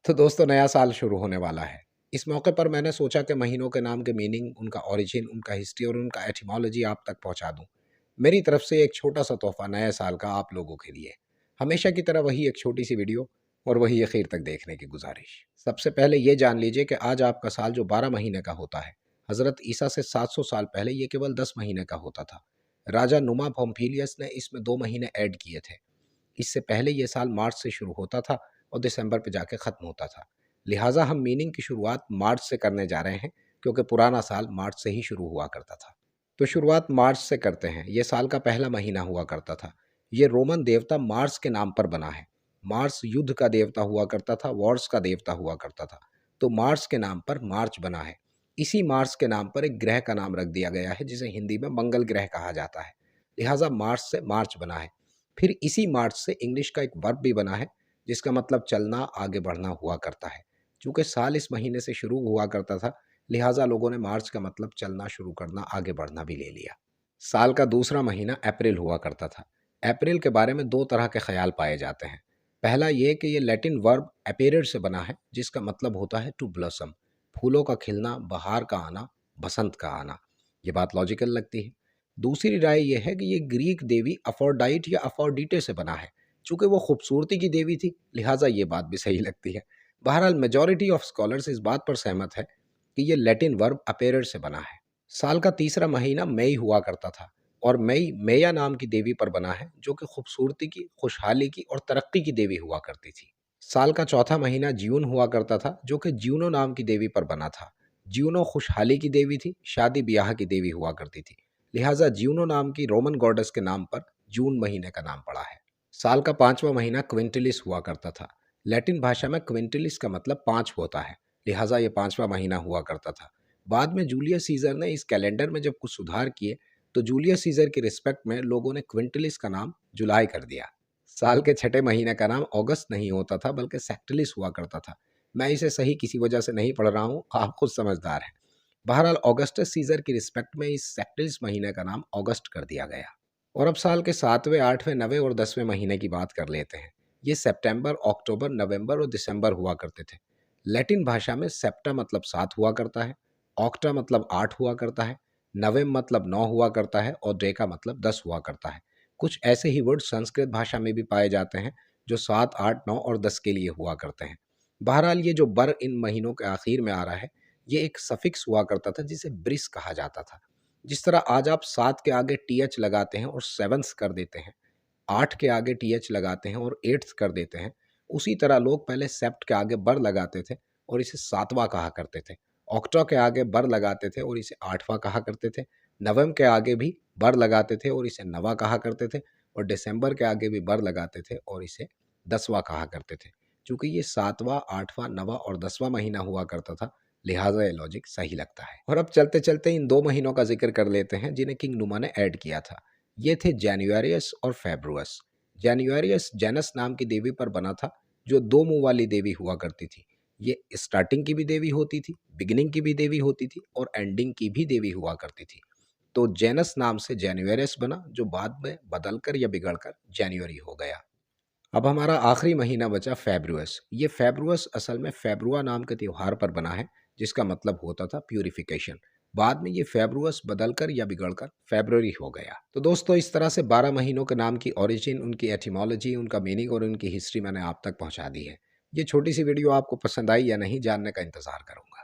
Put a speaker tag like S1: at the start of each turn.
S1: तो दोस्तों नया साल शुरू होने वाला है। इस मौके पर मैंने सोचा कि महीनों के नाम के मीनिंग, उनका ओरिजिन, उनका हिस्ट्री और उनका एटिमोलॉजी आप तक पहुंचा दूं। मेरी तरफ से एक छोटा सा तोहफा नए साल का आप लोगों के लिए। हमेशा की तरह वही एक छोटी सी वीडियो और वही आखिर तक देखने की गुजारिश। सबसे पहले ये जान लीजिए कि आज आपका साल जो 12 महीने का होता है, हजरत ईसा से 700 साल पहले ये केवल 10 महीने का होता था। राजा नुमा पोम्फिलियस ने इसमें 2 महीने ऐड किए थे। इससे पहले ये साल मार्च से शुरू होता था और दिसंबर पे जाके ख़त्म होता था। लिहाजा हम मीनिंग की शुरुआत मार्च से करने जा रहे हैं, क्योंकि पुराना साल मार्च से ही शुरू हुआ करता था। तो शुरुआत मार्च से करते हैं। ये साल का पहला महीना हुआ करता था। ये रोमन देवता मार्स के नाम पर बना है। मार्स युद्ध का देवता हुआ करता था, वॉर्स का देवता हुआ करता था। तो मार्स के नाम पर मार्च बना है। इसी मार्स के नाम पर एक ग्रह का नाम रख दिया गया है, जिसे हिंदी में मंगल ग्रह कहा जाता है। लिहाजा मार्च से मार्च बना है। फिर इसी मार्च से इंग्लिश का एक वर्ब भी बना है, जिसका मतलब चलना, आगे बढ़ना हुआ करता है। चूंकि साल इस महीने से शुरू हुआ करता था, लिहाजा लोगों ने मार्च का मतलब चलना शुरू करना, आगे बढ़ना भी ले लिया। साल का दूसरा महीना अप्रैल हुआ करता था। अप्रैल के बारे में दो तरह के ख्याल पाए जाते हैं। पहला ये कि ये लैटिन वर्ब अपेयर से बना है, जिसका मतलब होता है टू ब्लॉसम, फूलों का खिलना, बहार का आना, बसंत का आना। ये बात लॉजिकल लगती है। दूसरी राय यह है कि ये ग्रीक देवी अफोरडाइट या अफोरडीटे से बना है। चूंकि वो खूबसूरती की देवी थी, लिहाजा ये बात भी सही लगती है। बहरहाल मेजॉरिटी ऑफ स्कॉलर्स इस बात पर सहमत है कि ये लैटिन वर्ब अपेयर से बना है। साल का तीसरा महीना मई हुआ करता था और मई मेया नाम की देवी पर बना है, जो कि खूबसूरती की, खुशहाली की और तरक्की की देवी हुआ करती थी। साल का चौथा महीना जून हुआ करता था, जो कि ज्यूनो नाम की देवी पर बना था। ज्यूनो खुशहाली की देवी थी, शादी ब्याह की देवी हुआ करती थी। लिहाजा ज्यूनो नाम की रोमन गॉडेस के नाम पर जून महीने का नाम पड़ा है। साल का पांचवा महीना क्विंटिलिस हुआ करता था। लैटिन भाषा में क्विंटिलिस का मतलब 5 होता है, लिहाजा ये पांचवा महीना हुआ करता था। बाद में जूलियस सीजर ने इस कैलेंडर में जब कुछ सुधार किए, तो जूलियस सीजर की रिस्पेक्ट में लोगों ने क्विंटिलिस का नाम जुलाई कर दिया। साल के छठे महीने का नाम अगस्त नहीं होता था, बल्कि सेक्टिलिस हुआ करता था। मैं इसे सही किसी वजह से नहीं पढ़ रहा हूँ, आप खुद समझदार हैं। बहरहाल ऑगस्टस सीजर की रिस्पेक्ट में इस सेक्टिलिस महीने का नाम अगस्त कर दिया गया। और अब साल के 7वें, 8वें, 9वें और 10वें महीने की बात कर लेते हैं। ये सितंबर, अक्टूबर, नवंबर और दिसंबर हुआ करते थे। लैटिन भाषा में सेप्टा मतलब 7 हुआ करता है, ऑक्टा मतलब 8 हुआ करता है, नवेम मतलब 9 हुआ करता है और डेका मतलब 10 हुआ करता है। कुछ ऐसे ही वर्ड संस्कृत भाषा में भी पाए जाते हैं, जो 7, 8, 9 और 10 के लिए हुआ करते हैं। बहरहाल ये जो बर इन महीनों के आखिर में आ रहा है, ये एक सफिक्स हुआ करता था, जिसे ब्रिस कहा जाता था। जिस तरह आज आप 7 के आगे टीएच लगाते हैं और सेवंथ कर देते हैं, 8 के आगे टीएच लगाते हैं और एट्थ कर देते हैं, उसी तरह लोग पहले सेप्ट के आगे बर लगाते थे और इसे 7वां कहा करते थे। ऑक्टा के आगे बर लगाते थे और इसे 8वां कहा करते थे। नवम के आगे भी बर लगाते थे और इसे 9वां कहा करते थे। और दिसंबर के आगे भी बर लगाते थे और इसे 10वां कहा करते थे। चूंकि ये 7वां, 8वां, 9वां और 10वां महीना हुआ करता था, लिहाजा ये लॉजिक सही लगता है। और अब चलते चलते इन 2 महीनों का जिक्र कर लेते हैं, जिन्हें किंग नुमा ने ऐड किया था। ये थे जान्युआरियस और फेब्रुअस। जान्युआरियस जेनस नाम की देवी पर बना था, जो 2 मुंह वाली देवी हुआ करती थी। ये स्टार्टिंग की भी देवी होती थी, बिगिनिंग की भी देवी होती थी और एंडिंग की भी देवी हुआ करती थी। तो जेनस नाम से जान्युआरियस बना, जो बाद में बदलकर या बिगड़कर जान्युआरी हो गया। अब हमारा आखिरी महीना बचा फेब्रुअस। ये फेब्रुअस असल में फेब्रुआ नाम के त्योहार पर बना है, जिसका मतलब होता था प्यूरिफिकेशन। बाद में ये फेब्रुअस बदलकर या बिगड़कर फेब्रुअरी हो गया। तो दोस्तों इस तरह से 12 महीनों के नाम की ओरिजिन, उनकी एटिमोलॉजी, उनका मीनिंग और उनकी हिस्ट्री मैंने आप तक पहुंचा दी है। ये छोटी सी वीडियो आपको पसंद आई या नहीं, जानने का इंतजार करूंगा।